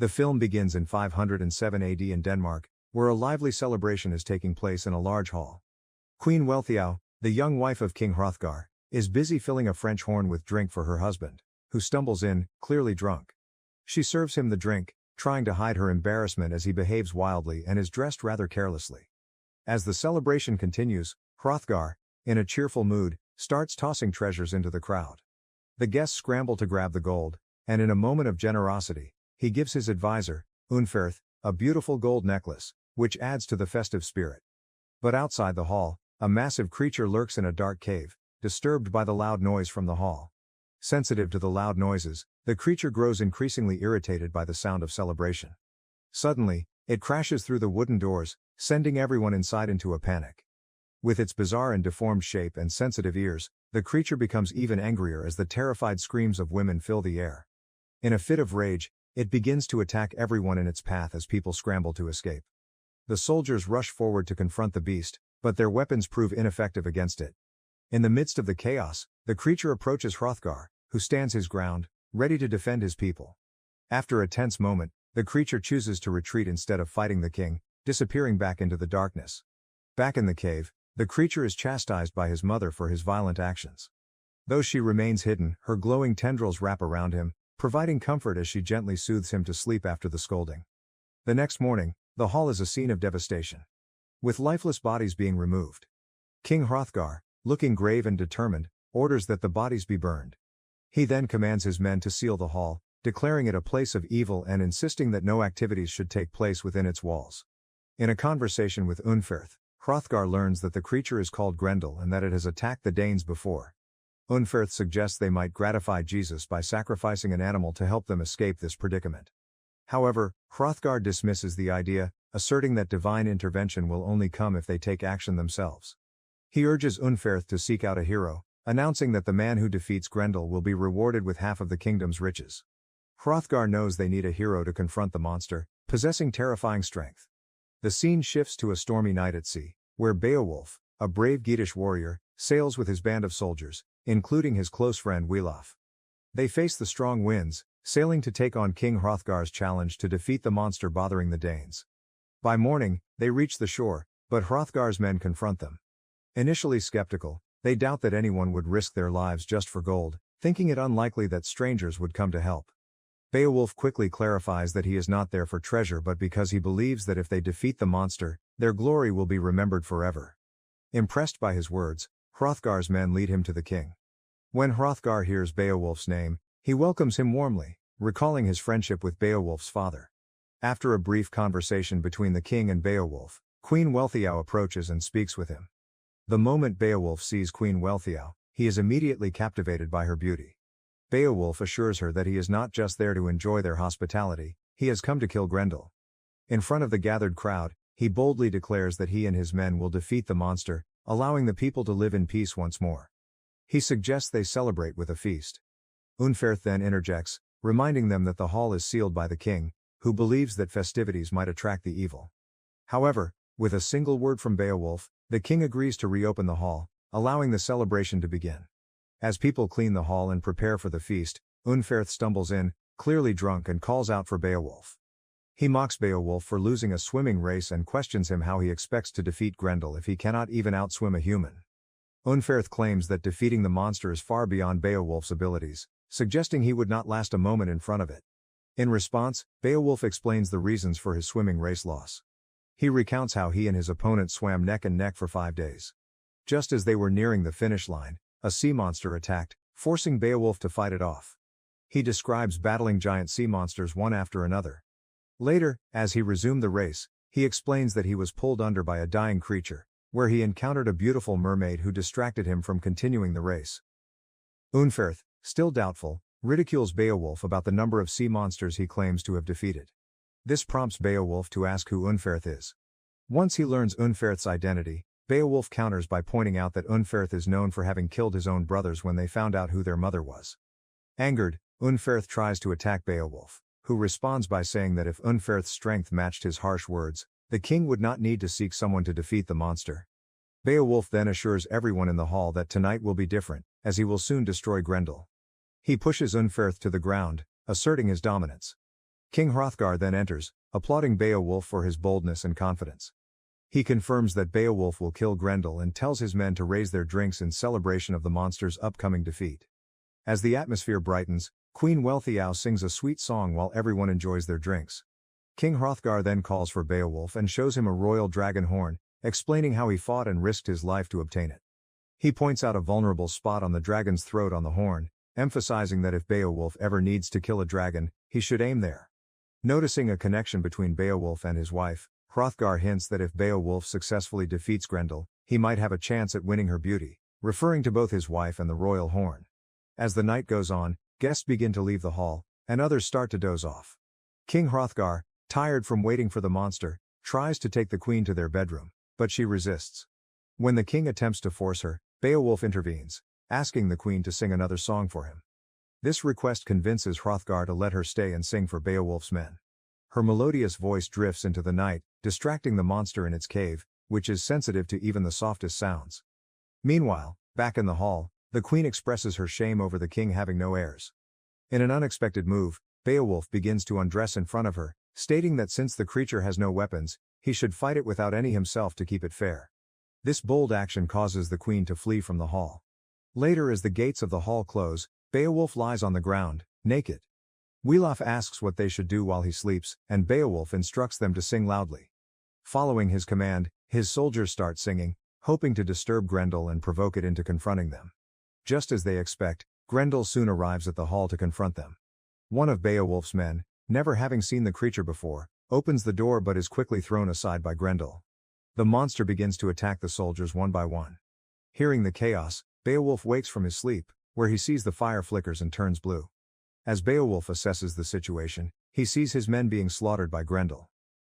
The film begins in 507 AD in Denmark, where a lively celebration is taking place in a large hall. Queen Wealhtheow, the young wife of King Hrothgar, is busy filling a French horn with drink for her husband, who stumbles in, clearly drunk. She serves him the drink, trying to hide her embarrassment as he behaves wildly and is dressed rather carelessly. As the celebration continues, Hrothgar, in a cheerful mood, starts tossing treasures into the crowd. The guests scramble to grab the gold, and in a moment of generosity, he gives his advisor, Unferth, a beautiful gold necklace, which adds to the festive spirit. But outside the hall, a massive creature lurks in a dark cave, disturbed by the loud noise from the hall. Sensitive to the loud noises, the creature grows increasingly irritated by the sound of celebration. Suddenly, it crashes through the wooden doors, sending everyone inside into a panic. With its bizarre and deformed shape and sensitive ears, the creature becomes even angrier as the terrified screams of women fill the air. In a fit of rage, it begins to attack everyone in its path as people scramble to escape. The soldiers rush forward to confront the beast, but their weapons prove ineffective against it. In the midst of the chaos, the creature approaches Hrothgar, who stands his ground, ready to defend his people. After a tense moment, the creature chooses to retreat instead of fighting the king, disappearing back into the darkness. Back in the cave, the creature is chastised by his mother for his violent actions. Though she remains hidden, her glowing tendrils wrap around him, providing comfort as she gently soothes him to sleep after the scolding. The next morning, the hall is a scene of devastation, with lifeless bodies being removed. King Hrothgar, looking grave and determined, orders that the bodies be burned. He then commands his men to seal the hall, declaring it a place of evil and insisting that no activities should take place within its walls. In a conversation with Unferth, Hrothgar learns that the creature is called Grendel and that it has attacked the Danes before. Unferth suggests they might gratify Jesus by sacrificing an animal to help them escape this predicament. However, Hrothgar dismisses the idea, asserting that divine intervention will only come if they take action themselves. He urges Unferth to seek out a hero, announcing that the man who defeats Grendel will be rewarded with half of the kingdom's riches. Hrothgar knows they need a hero to confront the monster, possessing terrifying strength. The scene shifts to a stormy night at sea, where Beowulf, a brave Geatish warrior, sails with his band of soldiers, including his close friend Wiglaf. They face the strong winds, sailing to take on King Hrothgar's challenge to defeat the monster bothering the Danes. By morning, they reach the shore, but Hrothgar's men confront them. Initially skeptical, they doubt that anyone would risk their lives just for gold, thinking it unlikely that strangers would come to help. Beowulf quickly clarifies that he is not there for treasure but because he believes that if they defeat the monster, their glory will be remembered forever. Impressed by his words, Hrothgar's men lead him to the king. When Hrothgar hears Beowulf's name, he welcomes him warmly, recalling his friendship with Beowulf's father. After a brief conversation between the king and Beowulf, Queen Wealhtheow approaches and speaks with him. The moment Beowulf sees Queen Wealhtheow, he is immediately captivated by her beauty. Beowulf assures her that he is not just there to enjoy their hospitality, he has come to kill Grendel. In front of the gathered crowd, he boldly declares that he and his men will defeat the monster, allowing the people to live in peace once more. He suggests they celebrate with a feast. Unferth then interjects, reminding them that the hall is sealed by the king, who believes that festivities might attract the evil. However, with a single word from Beowulf, the king agrees to reopen the hall, allowing the celebration to begin. As people clean the hall and prepare for the feast, Unferth stumbles in, clearly drunk, and calls out for Beowulf. He mocks Beowulf for losing a swimming race and questions him how he expects to defeat Grendel if he cannot even outswim a human. Unferth claims that defeating the monster is far beyond Beowulf's abilities, suggesting he would not last a moment in front of it. In response, Beowulf explains the reasons for his swimming race loss. He recounts how he and his opponent swam neck and neck for 5 days. Just as they were nearing the finish line, a sea monster attacked, forcing Beowulf to fight it off. He describes battling giant sea monsters one after another. Later, as he resumed the race, he explains that he was pulled under by a dying creature, where he encountered a beautiful mermaid who distracted him from continuing the race. Unferth, still doubtful, ridicules Beowulf about the number of sea monsters he claims to have defeated. This prompts Beowulf to ask who Unferth is. Once he learns Unferth's identity, Beowulf counters by pointing out that Unferth is known for having killed his own brothers when they found out who their mother was. Angered, Unferth tries to attack Beowulf, who responds by saying that if Unferth's strength matched his harsh words, the king would not need to seek someone to defeat the monster. Beowulf then assures everyone in the hall that tonight will be different, as he will soon destroy Grendel. He pushes Unferth to the ground, asserting his dominance. King Hrothgar then enters, applauding Beowulf for his boldness and confidence. He confirms that Beowulf will kill Grendel and tells his men to raise their drinks in celebration of the monster's upcoming defeat. As the atmosphere brightens, Queen Wealhtheow sings a sweet song while everyone enjoys their drinks. King Hrothgar then calls for Beowulf and shows him a royal dragon horn, explaining how he fought and risked his life to obtain it. He points out a vulnerable spot on the dragon's throat on the horn, emphasizing that if Beowulf ever needs to kill a dragon, he should aim there. Noticing a connection between Beowulf and his wife, Hrothgar hints that if Beowulf successfully defeats Grendel, he might have a chance at winning her beauty, referring to both his wife and the royal horn. As the night goes on, guests begin to leave the hall, and others start to doze off. King Hrothgar, tired from waiting for the monster, tries to take the queen to their bedroom, but she resists. When the king attempts to force her, Beowulf intervenes, asking the queen to sing another song for him. This request convinces Hrothgar to let her stay and sing for Beowulf's men. Her melodious voice drifts into the night, distracting the monster in its cave, which is sensitive to even the softest sounds. Meanwhile, back in the hall, the queen expresses her shame over the king having no heirs. In an unexpected move, Beowulf begins to undress in front of her, stating that since the creature has no weapons, he should fight it without any himself to keep it fair. This bold action causes the queen to flee from the hall. Later, as the gates of the hall close, Beowulf lies on the ground, naked. Wiglaf asks what they should do while he sleeps, and Beowulf instructs them to sing loudly. Following his command, his soldiers start singing, hoping to disturb Grendel and provoke it into confronting them. Just as they expect, Grendel soon arrives at the hall to confront them. One of Beowulf's men, never having seen the creature before, opens the door but is quickly thrown aside by Grendel. The monster begins to attack the soldiers one by one. Hearing the chaos, Beowulf wakes from his sleep, where he sees the fire flickers and turns blue. As Beowulf assesses the situation, he sees his men being slaughtered by Grendel.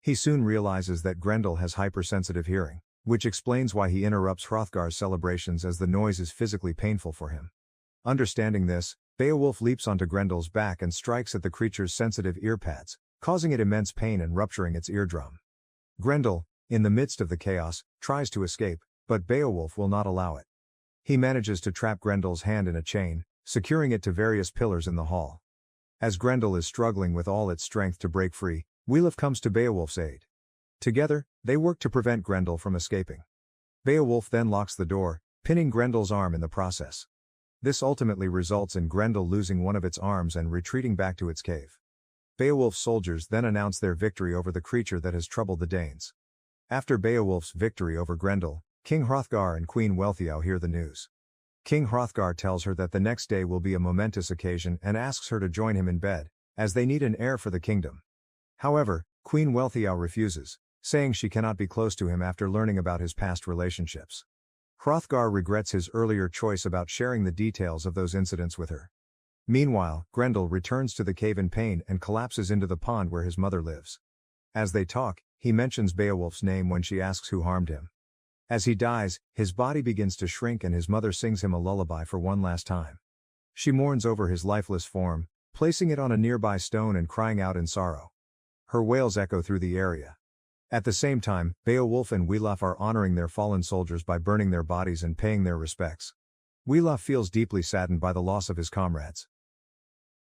He soon realizes that Grendel has hypersensitive hearing, which explains why he interrupts Hrothgar's celebrations as the noise is physically painful for him. Understanding this, Beowulf leaps onto Grendel's back and strikes at the creature's sensitive ear pads, causing it immense pain and rupturing its eardrum. Grendel, in the midst of the chaos, tries to escape, but Beowulf will not allow it. He manages to trap Grendel's hand in a chain, securing it to various pillars in the hall. As Grendel is struggling with all its strength to break free, Wiglaf comes to Beowulf's aid. Together, they work to prevent Grendel from escaping. Beowulf then locks the door, pinning Grendel's arm in the process. This ultimately results in Grendel losing one of its arms and retreating back to its cave. Beowulf's soldiers then announce their victory over the creature that has troubled the Danes. After Beowulf's victory over Grendel, King Hrothgar and Queen Wealhtheow hear the news. King Hrothgar tells her that the next day will be a momentous occasion and asks her to join him in bed, as they need an heir for the kingdom. However, Queen Wealhtheow refuses, saying she cannot be close to him after learning about his past relationships. Hrothgar regrets his earlier choice about sharing the details of those incidents with her. Meanwhile, Grendel returns to the cave in pain and collapses into the pond where his mother lives. As they talk, he mentions Beowulf's name when she asks who harmed him. As he dies, his body begins to shrink and his mother sings him a lullaby for one last time. She mourns over his lifeless form, placing it on a nearby stone and crying out in sorrow. Her wails echo through the area. At the same time, Beowulf and Wiglaf are honoring their fallen soldiers by burning their bodies and paying their respects. Wiglaf feels deeply saddened by the loss of his comrades.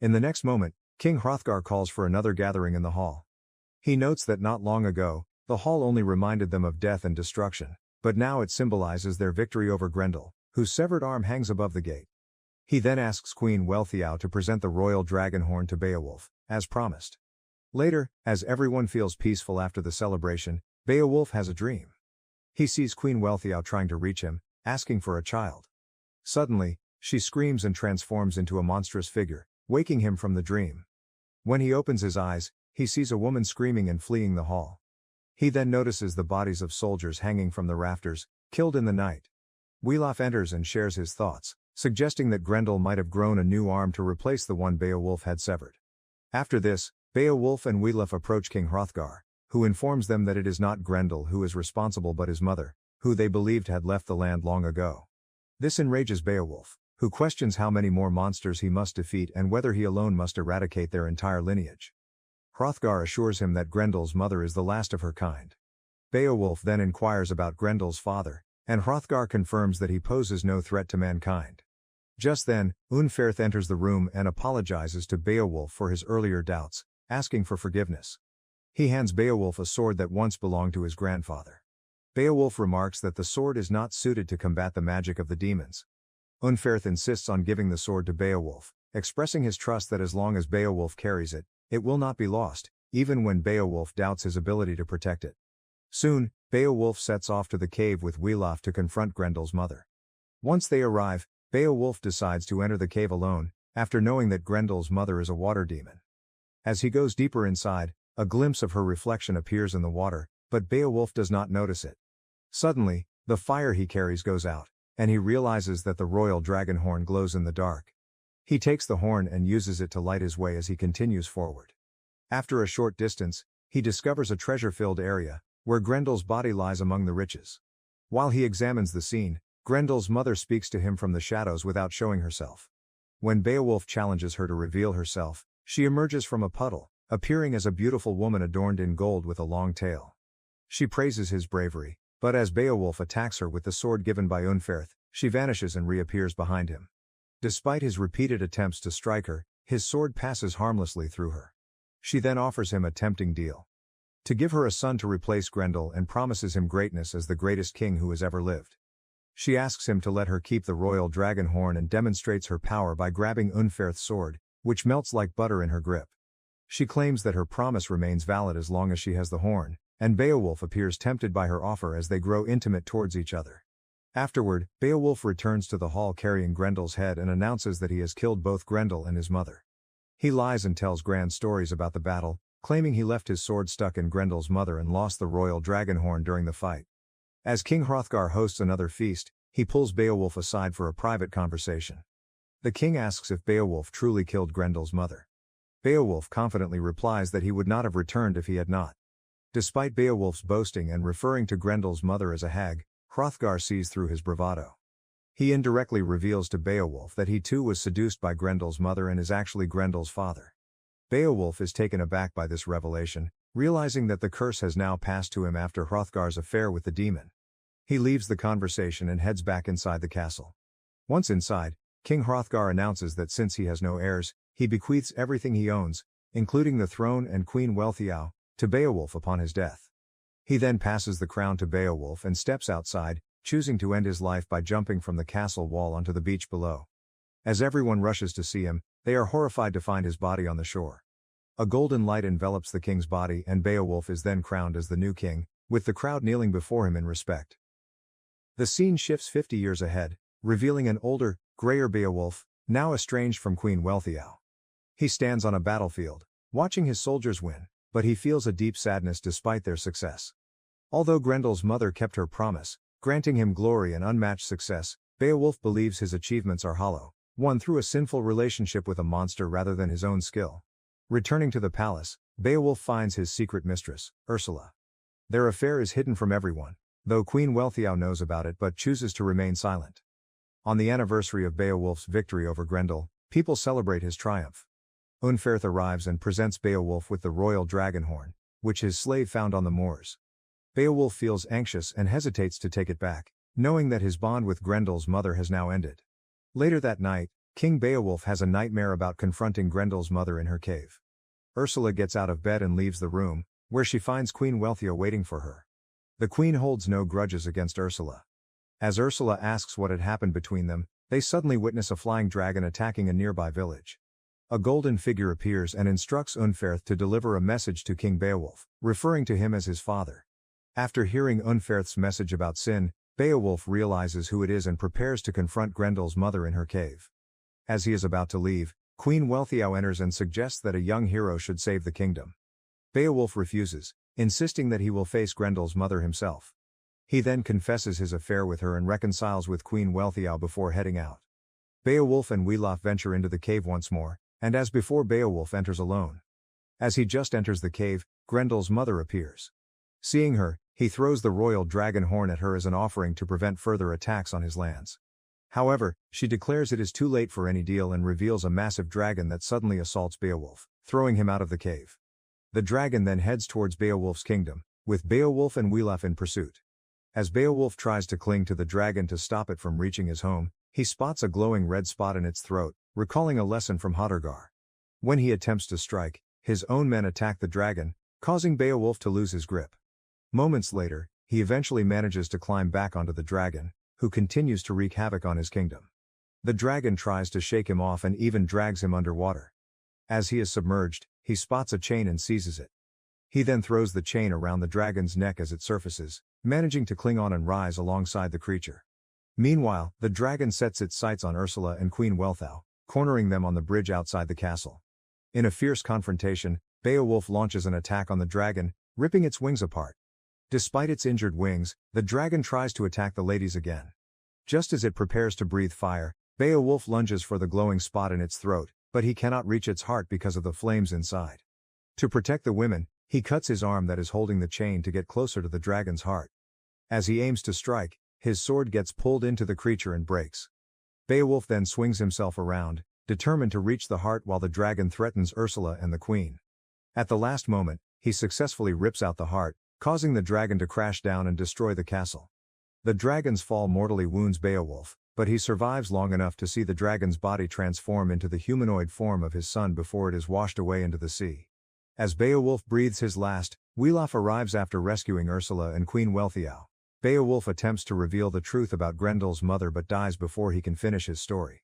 In the next moment, King Hrothgar calls for another gathering in the hall. He notes that not long ago, the hall only reminded them of death and destruction, but now it symbolizes their victory over Grendel, whose severed arm hangs above the gate. He then asks Queen Wealhtheow to present the royal dragon horn to Beowulf, as promised. Later, as everyone feels peaceful after the celebration, Beowulf has a dream. He sees Queen Wealhtheow trying to reach him, asking for a child. Suddenly, she screams and transforms into a monstrous figure, waking him from the dream. When he opens his eyes, he sees a woman screaming and fleeing the hall. He then notices the bodies of soldiers hanging from the rafters, killed in the night. Wiglaf enters and shares his thoughts, suggesting that Grendel might have grown a new arm to replace the one Beowulf had severed. After this, Beowulf and Wiglaf approach King Hrothgar, who informs them that it is not Grendel who is responsible but his mother, who they believed had left the land long ago. This enrages Beowulf, who questions how many more monsters he must defeat and whether he alone must eradicate their entire lineage. Hrothgar assures him that Grendel's mother is the last of her kind. Beowulf then inquires about Grendel's father, and Hrothgar confirms that he poses no threat to mankind. Just then, Unferth enters the room and apologizes to Beowulf for his earlier doubts, asking for forgiveness. He hands Beowulf a sword that once belonged to his grandfather. Beowulf remarks that the sword is not suited to combat the magic of the demons. Unferth insists on giving the sword to Beowulf, expressing his trust that as long as Beowulf carries it, it will not be lost, even when Beowulf doubts his ability to protect it. Soon, Beowulf sets off to the cave with Wiglaf to confront Grendel's mother. Once they arrive, Beowulf decides to enter the cave alone, after knowing that Grendel's mother is a water demon. As he goes deeper inside, a glimpse of her reflection appears in the water, but Beowulf does not notice it. Suddenly, the fire he carries goes out, and he realizes that the royal dragon horn glows in the dark. He takes the horn and uses it to light his way as he continues forward. After a short distance, he discovers a treasure-filled area, where Grendel's body lies among the riches. While he examines the scene, Grendel's mother speaks to him from the shadows without showing herself. When Beowulf challenges her to reveal herself, she emerges from a puddle, appearing as a beautiful woman adorned in gold with a long tail. She praises his bravery, but as Beowulf attacks her with the sword given by Unferth, she vanishes and reappears behind him. Despite his repeated attempts to strike her, his sword passes harmlessly through her. She then offers him a tempting deal. To give her a son to replace Grendel and promises him greatness as the greatest king who has ever lived. She asks him to let her keep the royal dragon horn and demonstrates her power by grabbing Unferth's sword, which melts like butter in her grip. She claims that her promise remains valid as long as she has the horn, and Beowulf appears tempted by her offer as they grow intimate towards each other. Afterward, Beowulf returns to the hall carrying Grendel's head and announces that he has killed both Grendel and his mother. He lies and tells grand stories about the battle, claiming he left his sword stuck in Grendel's mother and lost the royal dragon horn during the fight. As King Hrothgar hosts another feast, he pulls Beowulf aside for a private conversation. The king asks if Beowulf truly killed Grendel's mother. Beowulf confidently replies that he would not have returned if he had not. Despite Beowulf's boasting and referring to Grendel's mother as a hag, Hrothgar sees through his bravado. He indirectly reveals to Beowulf that he too was seduced by Grendel's mother and is actually Grendel's father. Beowulf is taken aback by this revelation, realizing that the curse has now passed to him after Hrothgar's affair with the demon. He leaves the conversation and heads back inside the castle. Once inside, King Hrothgar announces that since he has no heirs, he bequeaths everything he owns, including the throne and Queen Wealhtheow, to Beowulf upon his death. He then passes the crown to Beowulf and steps outside, choosing to end his life by jumping from the castle wall onto the beach below. As everyone rushes to see him, they are horrified to find his body on the shore. A golden light envelops the king's body and Beowulf is then crowned as the new king, with the crowd kneeling before him in respect. The scene shifts 50 years ahead, revealing an older, grayer Beowulf, now estranged from Queen Wealhtheow. He stands on a battlefield, watching his soldiers win, but he feels a deep sadness despite their success. Although Grendel's mother kept her promise, granting him glory and unmatched success, Beowulf believes his achievements are hollow, won through a sinful relationship with a monster rather than his own skill. Returning to the palace, Beowulf finds his secret mistress, Ursula. Their affair is hidden from everyone, though Queen Wealhtheow knows about it but chooses to remain silent. On the anniversary of Beowulf's victory over Grendel, people celebrate his triumph. Unferth arrives and presents Beowulf with the royal dragon horn, which his slave found on the moors. Beowulf feels anxious and hesitates to take it back, knowing that his bond with Grendel's mother has now ended. Later that night, King Beowulf has a nightmare about confronting Grendel's mother in her cave. Ursula gets out of bed and leaves the room, where she finds Queen Wealhtheow waiting for her. The queen holds no grudges against Ursula. As Ursula asks what had happened between them, they suddenly witness a flying dragon attacking a nearby village. A golden figure appears and instructs Unferth to deliver a message to King Beowulf, referring to him as his father. After hearing Unferth's message about sin, Beowulf realizes who it is and prepares to confront Grendel's mother in her cave. As he is about to leave, Queen Wealhtheow enters and suggests that a young hero should save the kingdom. Beowulf refuses, insisting that he will face Grendel's mother himself. He then confesses his affair with her and reconciles with Queen Wealhtheow before heading out. Beowulf and Wiglaf venture into the cave once more, and as before Beowulf enters alone. As he just enters the cave, Grendel's mother appears. Seeing her, he throws the royal dragon horn at her as an offering to prevent further attacks on his lands. However, she declares it is too late for any deal and reveals a massive dragon that suddenly assaults Beowulf, throwing him out of the cave. The dragon then heads towards Beowulf's kingdom, with Beowulf and Wiglaf in pursuit. As Beowulf tries to cling to the dragon to stop it from reaching his home, he spots a glowing red spot in its throat, recalling a lesson from Hrothgar. When he attempts to strike, his own men attack the dragon, causing Beowulf to lose his grip. Moments later, he eventually manages to climb back onto the dragon, who continues to wreak havoc on his kingdom. The dragon tries to shake him off and even drags him underwater. As he is submerged, he spots a chain and seizes it. He then throws the chain around the dragon's neck as it surfaces, managing to cling on and rise alongside the creature. Meanwhile, the dragon sets its sights on Ursula and Queen Wealhtheow, cornering them on the bridge outside the castle. In a fierce confrontation, Beowulf launches an attack on the dragon, ripping its wings apart. Despite its injured wings, the dragon tries to attack the ladies again. Just as it prepares to breathe fire, Beowulf lunges for the glowing spot in its throat, but he cannot reach its heart because of the flames inside. To protect the women, he cuts his arm that is holding the chain to get closer to the dragon's heart. As he aims to strike, his sword gets pulled into the creature and breaks. Beowulf then swings himself around, determined to reach the heart while the dragon threatens Ursula and the queen. At the last moment, he successfully rips out the heart, causing the dragon to crash down and destroy the castle. The dragon's fall mortally wounds Beowulf, but he survives long enough to see the dragon's body transform into the humanoid form of his son before it is washed away into the sea. As Beowulf breathes his last, Wealhtheow arrives after rescuing Ursula and Queen Wealhtheow. Beowulf attempts to reveal the truth about Grendel's mother but dies before he can finish his story.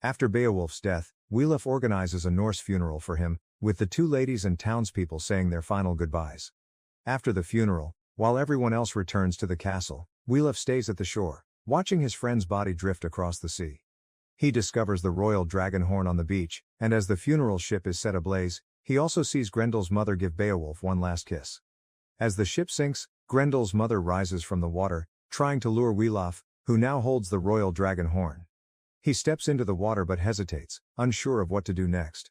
After Beowulf's death, Wealhtheow organizes a Norse funeral for him, with the two ladies and townspeople saying their final goodbyes. After the funeral, while everyone else returns to the castle, Wealhtheow stays at the shore, watching his friend's body drift across the sea. He discovers the royal dragon horn on the beach, and as the funeral ship is set ablaze, he also sees Grendel's mother give Beowulf one last kiss. As the ship sinks, Grendel's mother rises from the water, trying to lure Wealhtheow, who now holds the royal dragon horn. He steps into the water but hesitates, unsure of what to do next.